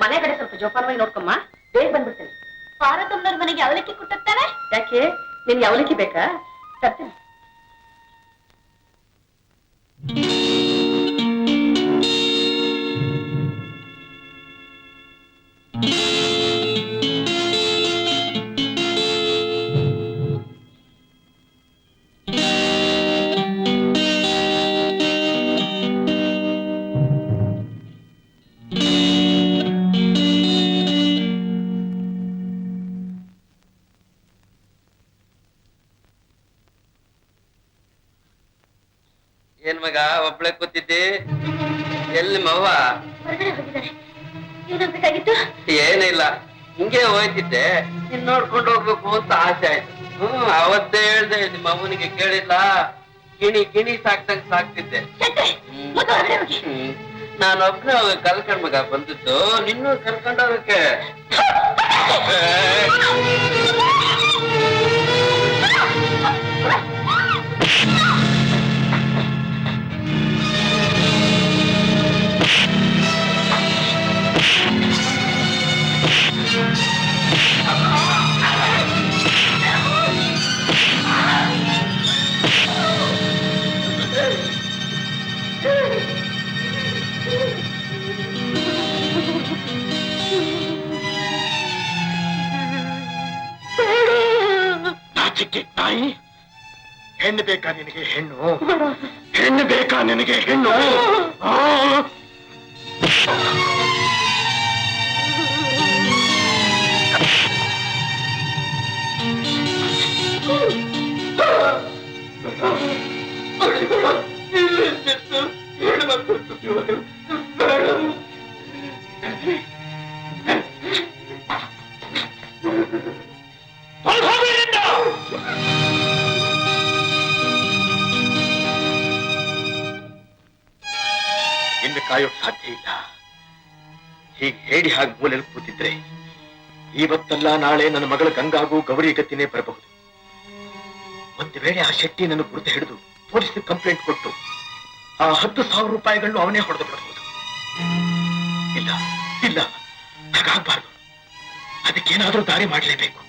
ಮನೆ ಕಡೆ ಸ್ವಲ್ಪ ಜೋಪಾನವಾಗಿ ನೋಡ್ಕೊಮ್ಮ. ಬೇಗ ಬಂದ್ಬಿಡ್ತೇನೆ. ಪಾರ್ವತಮ್ಮನವ್ರ ಮನೆಗೆ ಅವಲಕ್ಕಿ ಕುಟ್ಟುತ್ತಾನೆ. ಯಾಕೆ ನಿನ್ಗೆ ಅವಲಕ್ಕಿ ಬೇಕಾ? ತರ್ತೇನೆ. ಏನ್ ಮಗ ಒಬ್ಳೆ ಕೂತಿದ್ದಿ? ಎಲ್ಲಿ ಮವ್ವ? ಏನಿಲ್ಲ, ಹಿಂಗೆ ಹೋಯ್ತಿದ್ದೆ. ನೀನ್ ನೋಡ್ಕೊಂಡು ಹೋಗ್ಬೇಕು ಅಂತ ಆಸೆ ಆಯ್ತು. ಅವತ್ತೇ ಹೇಳ್ದೆ ನಿಮ್ಮ ಅವನಿಗೆ, ಕೇಳಿಲ್ಲ. ಗಿಣಿ ಸಾಕ್ತಂಗ್ ಸಾಕ್ತಿದ್ದೆ. ನಾನೊಬ್ನೇ ಕಲ್ಕೊಂಡ್ ಮಗ ಬಂದಿದ್ದು, ನಿನ್ನೂ ಕರ್ಕೊಂಡ್ ಹೋಗಕ್ಕೆ. ನಾಯಿ, ಹೆಣ್ಣು ಬೇಕಾ ನಿನಗೆ? ಹೆಣ್ಣು ಬೇಕಾ ನಿನಗೆ? ಹೆಣ್ಣು ಇನ್ನು ಕಾಯೋಕ್ ಸಾಧ್ಯ ಇಲ್ಲ. ಹೀಗೆ ಹೇಳಿ ಹಾಗೆ ಮೂಲೆಯಲ್ಲಿ ಕೂತಿದ್ರೆ ಇವತ್ತಲ್ಲ ನಾಳೆ ನನ್ನ ಮಗಳ ಗಂಗಾಗೂ ಗೌರಿ ಗತಿನೇ ಬರಬಹುದು. ಒಂದು ವೇಳೆ ಆ ಶೆಟ್ಟಿ ನನ್ನ ಗುರುತು ಹಿಡಿದು ಪೊಲೀಸ್ ಕಂಪ್ಲೇಂಟ್ ಕೊಟ್ಟು ಆ 10,000 ರೂಪಾಯಿಗಳನ್ನು ಅವನೇ ಹೊಡೆದು ಬಿಡಬಹುದು. ಇಲ್ಲ ಇಲ್ಲ, ಹಾಗಾಗಬಾರ್ದು. ಅದಕ್ಕೇನಾದ್ರೂ ದಾರಿ ಮಾಡಲೇಬೇಕು.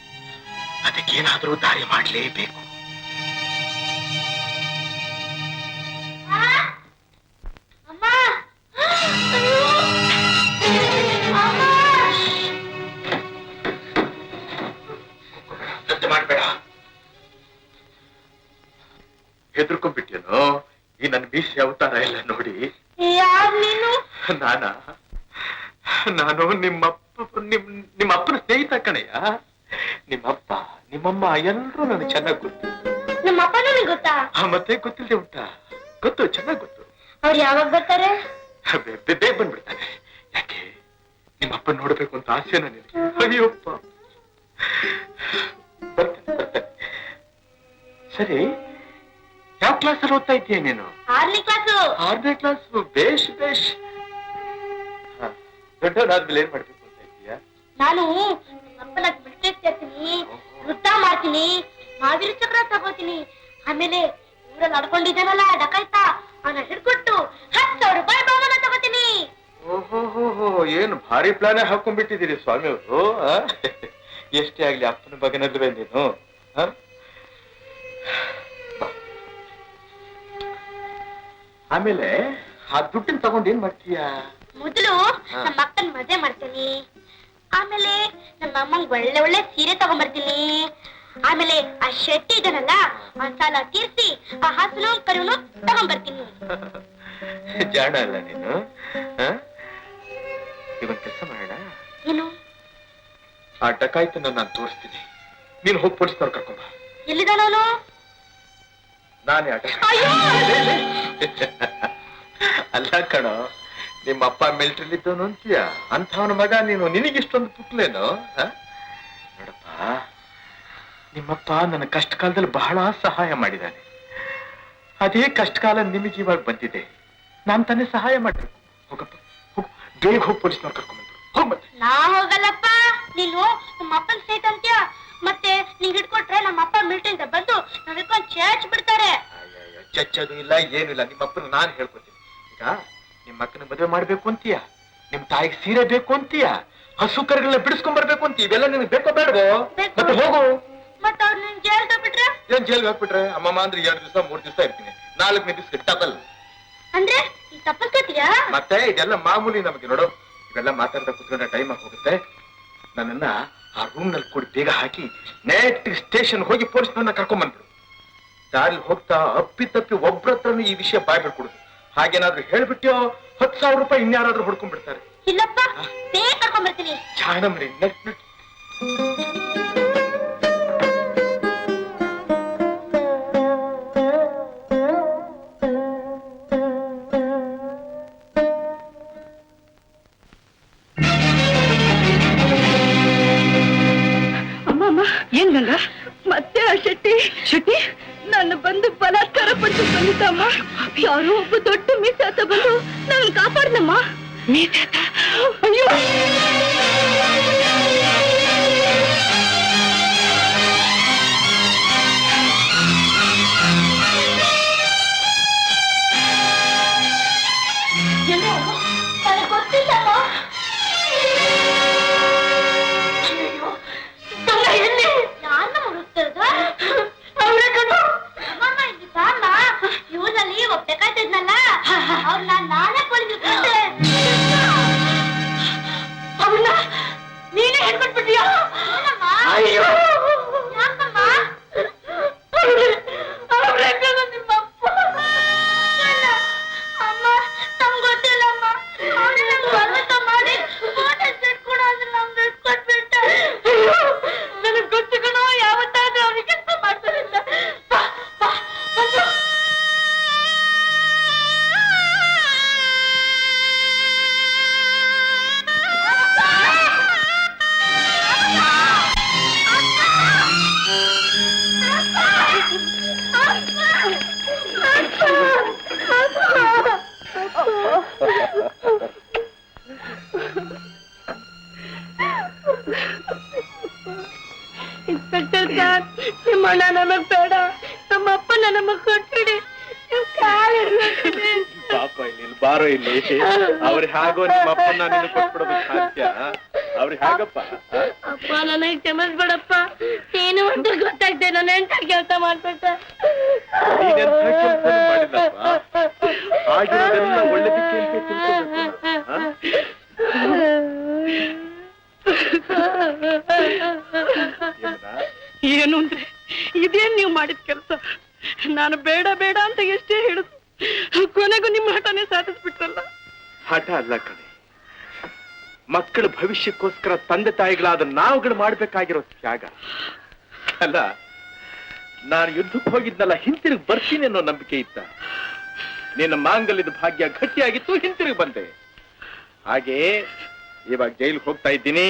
ಮಾಡ್ಬೇಡ. ಹೆದರ್ಕೊಂಡ್ಬಿಟ್ಟೇನೋ ಈ ನನ್ನ ಮೀಸೆ ಅವತಾರ ಎಲ್ಲ ನೋಡಿ? ನಾನು ನಿಮ್ಮಪ್ಪನ ಸ್ನೇಹಿತ ಕಣಯ್ಯ. ನಿಮ್ಮಪ್ಪ ನಿಮ್ಮಮ್ಮ ಎಲ್ಲರೂ ನನಗೆ ಚೆನ್ನಾಗಿ ಗೊತ್ತು. ನಮ್ಮಪ್ಪ ನನಗೆ ಗೊತ್ತಾ? ಮತ್ತೆ ಗೊತ್ತಿಲ್ಲದೆ ಉಂಟಾ? ಗೊತ್ತು, ಚೆನ್ನಾಗಿ ಗೊತ್ತು. ಅವ್ರು ಯಾವಾಗ ಬರ್ತಾರೆ? ಬೇಗ ಬಂದ್ಬಿಡ್ತಾನೆ. ಯಾಕೆ ನಿಮ್ಮಪ್ಪ ನೋಡ್ಬೇಕು ಅಂತ ಆಸೆ ನನಗೆ. ಅಯ್ಯಪ್ಪ, ಬರ್ತಾನೆ. ಸರಿ, ಯಾವ ಕ್ಲಾಸಲ್ಲಿ ಓದ್ತಾ ಇದ್ದೀಯ ನೀನು? 6ನೇ ಕ್ಲಾಸು. 6ನೇ ಕ್ಲಾಸು. ಬೇಷ್. ದೊಡ್ಡವನಾದ್ಮೇಲೆ ಏನ್ ಮಾಡ್ಬೇಕು ಅಂತ ಇದ್ದೀಯಾ? ನಾನು ಅಪ್ಪನ ಬಿಸ್ನೆಸ್ ಸೇರ್ತೀನಿ, ವೃತ್ತ ಮಾಡ್ತೀನಿ, ಮಾವಿನ ಚಕ್ರ ತಗೋತೀನಿ. ಆಮೇಲೆ ಊರಲ್ಲಿ ಅಡ್ಕೊಂಡಿದ್ದಾನಲ್ಲ ಡಕಾಯ್ತ, ಅವನ ಹಿಡ್ಕೊಟ್ಟು 10,000 ರೂಪಾಯಿ ಬಹುಮಾನ ತಗೋತೀನಿ. ಓಹೋ, ಏನು ಭಾರಿ ಪ್ಲಾನ್ ಹಾಕೊಂಡ್ಬಿಟ್ಟಿದ್ದೀರಿ ಸ್ವಾಮಿ ಅವರು. ಎಷ್ಟೇ ಆಗ್ಲಿ ಅಪ್ಪನ ಮಗನಲ್ವೇ ನೀನು. ಆಮೇಲೆ ಆ ದುಡ್ಡನ್ನ ತಗೊಂಡು ಏನ್ ಮಾಡ್ತೀಯ? ಮೊದಲು ನಮ್ಮ ಅಕ್ಕನ ಮದುವೆ ಮಾಡ್ತೀನಿ. ಆಮೇಲೆ ನಮ್ಮ ಅಮ್ಮಂಗ್ ಒಳ್ಳೆ ಸೀರೆ ತಗೊಂಡ್ಬರ್ತೀನಿ. ಆಮೇಲೆ ಆ ಶೆಟ್ಟಿ ಇದನ್ನಲ್ಲ, ಆ ಸಾಲ ತೀರ್ಸಿ ಆ ಹಸುನು ಕರುನು ತಗೊಂಡ್ಬರ್ತೀನಿ. ಜಾಣ ಅಲ್ಲ ನೀನು. ಇವನ್ ಕೆಲಸ ಮಾಡೋಣ. ಏನು? ಆ ಡಕಾಯ್ತನ್ನ ನಾನು ತೋರಿಸ್ತೀನಿ. ನೀನು ಹೋಗಿ ಪೊಲೀಸ್ನವ್ರು ಕರ್ಕೊಂಬ. ಎಲ್ಲಿದ್ದಾನವನು? ನಾನೇ ಅಲ್ಲ ಕಣೋ, ನಿಮ್ಮ ಅಪ್ಪ ಮಿಲಿಟರಿಲಿದ್ದವನು ಅಂತೀಯ. ಅಂಥವನ ಮಗ ನೀನು, ನಿನಗಿಷ್ಟೊಂದು ಪುಕ್ಲೇನು? ನೋಡಪ್ಪ, ನಿಮ್ಮಪ್ಪ ನನ್ನ ಕಷ್ಟ ಕಾಲದಲ್ಲಿ ಬಹಳ ಸಹಾಯ ಮಾಡಿದ್ದಾನೆ. ಅದೇ ಕಷ್ಟ ಕಾಲ ನಿಮಗೆ ಇವಾಗ ಬಂದಿದೆ. ನಾನು ತಾನೇ ಸಹಾಯ ಮಾಡ್ಬೇಕು. ಹೋಗಪ್ಪ, ಹೋಗು, ಬೇಗ ಹೋಗಿ ಪೊಲೀಸ್ನವ್ರು ಕರ್ಕೊಂಡ್ಬಂದ್ರು. ಹೋಗ್ ಮತ್ತೆ. ನಾ ಹೋಗಲ್ಲಪ್ಪ. ನೀನು ನಮ್ಮ ಅಪ್ಪನ ಸ್ನೇಹಿತ ಅಂತೀಯ. ಮತ್ತೆ ನೀನ್ ಹಿಡ್ಕೊಟ್ರೆ ನಮ್ಮ ಅಪ್ಪ ಮಿಲಿಟರಿಯಿಂದ ಬಂದು ನಾವ್ ಹಿಡ್ಕೊಂಡು ಚೇಚ್ ಬಿಡ್ತಾರೆ. ಚಚ್ಚದು ಇಲ್ಲ, ಏನು ಇಲ್ಲ. ನಿಮ್ಮಪ್ಪನ ನಾನು ಹೇಳ್ಕೊತೀನಿ. ಈಗ ನಿಮ್ಮ ಅಕ್ಕನ ಮದುವೆ ಮಾಡ್ಬೇಕು ಅಂತೀಯ. ನಿಮ್ ತಾಯಿಗೆ ಸೀರೆ ಬೇಕು ಅಂತೀಯ, ಹಸು ಕರುಗಳನ್ನ ಬಿಡಿಸ್ಕೊಂಡ್ ಬರ್ಬೇಕು ಅಂತ, ಇವೆಲ್ಲ ನಿನಗೆ ಬೇಕೋ ಬೇಡವೋ? ಬೇಕು. ಮತ್ತೆ ಹೋಗು. ಮತ್ತ ಅವ್ರು ನಿನ್ ಜೈಲ್ಗೆ ಬಿಟ್ರೆ? ಏನ್ ಜೈಲ್ಗೆ ಹಾಕ್ಬಿಟ್ರೆ? ಅಮ್ಮಮ್ಮ ಅಂದ್ರೆ 2 ದಿವಸ 3 ದಿವಸ ಇರ್ತೀನಿ, 4ನೇ ದಿವಸ ಡಬಲ್. ಅಂದ್ರೆ ಈ ತಪ್ಪಸ್ಕೊತೀಯಾ? ಮತ್ತೆ ಇದೆಲ್ಲ ಮಾಮೂಲಿ ನಮಗೆ. ನೋಡು, ಇವೆಲ್ಲ ಮಾತಾಡ್ತಾ ಕುತ್ಕೊಂಡ್ರೆ ಟೈಮ್ ಆಗಿ ಹೋಗುತ್ತೆ. ನನ್ನನ್ನ ಆ ರೂಮ್ ನಲ್ಲಿ ಕೂಡಿ ಬೇಗ ಹಾಕಿ ನೆಟ್ ಸ್ಟೇಷನ್ ಹೋಗಿ ಪೊಲೀಸ್ನವ್ರನ್ನ ಕರ್ಕೊಂಡ್ ಬಂದ್ಬಿಡು. ದಾರಿ ಹೋಗ್ತಾ ಅಪ್ಪಿ ಒಬ್ರ ಹತ್ರನು ಈ ವಿಷಯ ಬಾಯ್ ಬಿಟ್ಕೊಡುದು. ಹಾಗೇನಾದ್ರೂ ಹೇಳ್ಬಿಟ್ಯೋ 10,000 ರೂಪಾಯಿ ಇನ್ಯಾರಾದ್ರೂ ಹೊಡ್ಕೊಂಡ್ ಬಿಡ್ತಾರೆ. ಇಲ್ಲಪ್ಪ, ಬೇಗ ಕರ್ಕೊಂಡ್ ಬರ್ತೀನಿ. ಚಾಣಮ್ರಿ, ನಟ್ ನಟ್. ಅಮ್ಮ, ಏನ್ ಗಂಗಾ? ಮತ್ತೆ ಆ ಶೆಟ್ಟಿ ನನ್ನ ಬಂದು ಬಲಾತ್ಕಾರ ಪಟ್ಟು ಬಂದಿದ್ದಮ್ಮ. ಯಾರೋ ಒಬ್ಬ ದೊಡ್ಡ ಮೀಸಾತ ಬಂದು ನನ್ನ ಕಾಪಾಡ್ನಮ್ಮ. ಮೀಸಾತ? ಅಯ್ಯೋ, ನನಗೆ ಗೊತ್ತಿಲ್ಲಮ್ಮ. ಯಾರನ್ನ ಹುಡುಕ್ತಿರೋದು? ಅಮ್ಮಮ್ಮ, ಇಲ್ಲಿ ಬಾಮ್ಮ. ಇವನಲ್ಲಿ ಒಪ್ಬೇಕಾಯ್ತಿದ್ನಲ್ಲ, ಅವ್ರನ್ನ ನಾನೇ ಪೊಲೀಸ್ ಅವನ್ನ ನೀನೇ ಹೇಳ್ಕೊಟ್ಬಿಟ್ಟಿಯಾ? ಅಯ್ಯೋ, ಯಾಕಮ್ಮ? ಅಮ್ಮ, ನಮ್ಗೆ ಗೊತ್ತಿಲ್ಲಮ್ಮ. ಅವನು ನಂಗೆ ಬಲವಂತ ಮಾಡಿ ಫೋಟೋ ಸೆಟ್ ಕೂಡ ಅಂದ್ರೆ ನಮ್ಗೆ ಕೊಟ್ಬಿಟ್ಟ. ನನಗ್ ಗೊತ್ತು ಕಣೋ, ಯಾವತ್ತಾದ್ರೂ ಅವ್ರಿಗೆ ಕೆಲಸ ಮಾಡ್ತಾರಿಲ್ಲ. ಬಂದು ಇನ್ಸ್ಪೆಕ್ಟರ್ ಸರ್, ನಿಮ್ಮ ಅಣ್ಣ ನಮಗ್ ಬೇಡ, ನಮ್ಮ ಅಪ್ಪನ ನಮಗ್ ಕೊಟ್ಬಿಡಿ. ಪಾಪ ಇಲ್ಲಿ ಬಾರೋ, ಇಲ್ಲಿ ಅವ್ರಿಗೆ ಹಾಗೋ ನಿಮ್ಮ ಅಪ್ಪನ ನಿನ್ನ ಕೊಟ್ಬಿಡೋದು ಸಾಧ್ಯ? ಅವ್ರಿಗೆ ಹಾಗಪ್ಪ. ಅಪ್ಪ, ನನಗೆ ಕ್ಷಮಿಸ್ಬಿಡಪ್ಪ. ಏನು ಅಂತ ಗೊತ್ತಾಗ್ದೆ, ನಾನು ಎಂತ ಕೆಲಸ ಮಾಡ್ಬಿಟ್ಟ. ನೀನೆಂಥ ಕೆಲಸ ಮಾಡಿಲ್ಲಪ್ಪ. ಆಗಿರೋದೆಲ್ಲ ಒಳ್ಳೇದಕ್ಕೆ ಅಂತ ತಿಳ್ಕೊಬೇಕು. ಏನು ಅಂದ್ರೆ ಇದೇನ್ ನೀವು ಮಾಡಿದ ಕೆಲಸ? ನಾನು ಬೇಡ ಬೇಡ ಅಂತ ಎಷ್ಟೇ ಹೇಳಿದ್ರು, ಕೊನೆಗೂ ನಿಮ್ಮ ಹಠನೇ ಸಾಧಿಸ್ಬಿಟ್ರಲ್ಲ. ಹಠ ಅಲ್ಲ ಕಣೆ, ಮಕ್ಕಳ ಭವಿಷ್ಯಕ್ಕೋಸ್ಕರ ತಂದೆ ತಾಯಿಗಳಾದ ನಾವುಗಳು ಮಾಡ್ಬೇಕಾಗಿರೋ ತ್ಯಾಗ ಅಲ್ಲ. ನಾನು ಯುದ್ಧಕ್ಕೆ ಹೋಗಿದ್ನಲ್ಲ, ಹಿಂತಿರುಗಿ ಬರ್ತೀನಿ ಅನ್ನೋ ನಂಬಿಕೆ ಇತ್ತ. ನಿನ್ನ ಮಾಂಗಲ್ಯದ ಭಾಗ್ಯ ಗಟ್ಟಿಯಾಗಿತ್ತು, ಹಿಂತಿರುಗಿ ಬಂದೆ. ಹಾಗೆ ಇವಾಗ ಜೈಲಿಗೆ ಹೋಗ್ತಾ ಇದ್ದೀನಿ.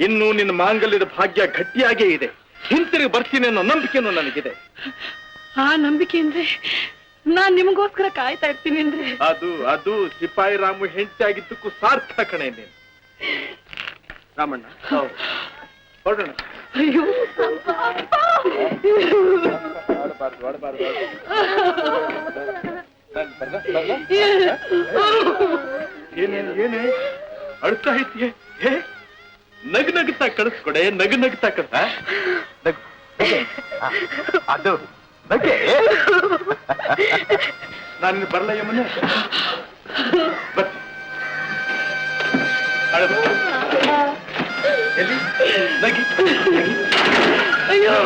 ಇನ್ನು ನಿನ್ನ ಮಾಂಗಲ್ಯದ ಭಾಗ್ಯ ಗಟ್ಟಿಯಾಗೇ ಇದೆ, ಹಿಂತಿರುಗಿ ಬರ್ತೀನಿ ಅನ್ನೋ ನಂಬಿಕೆನೂ ನನಗಿದೆ. ಆ ನಂಬಿಕೆ ಅಂದ್ರೆ ನಾನ್ ನಿಮಗೋಸ್ಕರ ಕಾಯ್ತಾ ಇರ್ತೀನಿ ಅಂದ್ರೆ ಅದು ಸಿಪಾಯಿ ರಾಮು ಹೆಂಡತಿ ಆಗಿದ್ದಕ್ಕೂ ಸಾರ್ಥ ಕಣೆ ನೀನು. ರಾಮಣ್ಣ, ಹೊರಡೋಣ. ಅಯ್ಯೋ, ಏನೇ ಅಳ್ತಾ ಇದ್ದೀಯ? ನಗುತ್ತಾ ಕಳಿಸ್ಕೊಡೆ, ನಗುತ್ತಾ ಕಳ್ಸ. ಅದು ನಗೆ. ನಾನು ಬರಲ್ಲ ಯಮನೆ, ಬರ್ತೀನಿ. ಎಲ್ಲಿ ನಗಿ? ಅಯ್ಯೋ,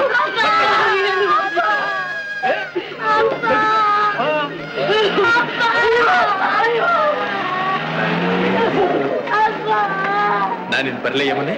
ನಾನಿನ್ ಬರ್ಲೆ ಯಮನೆ.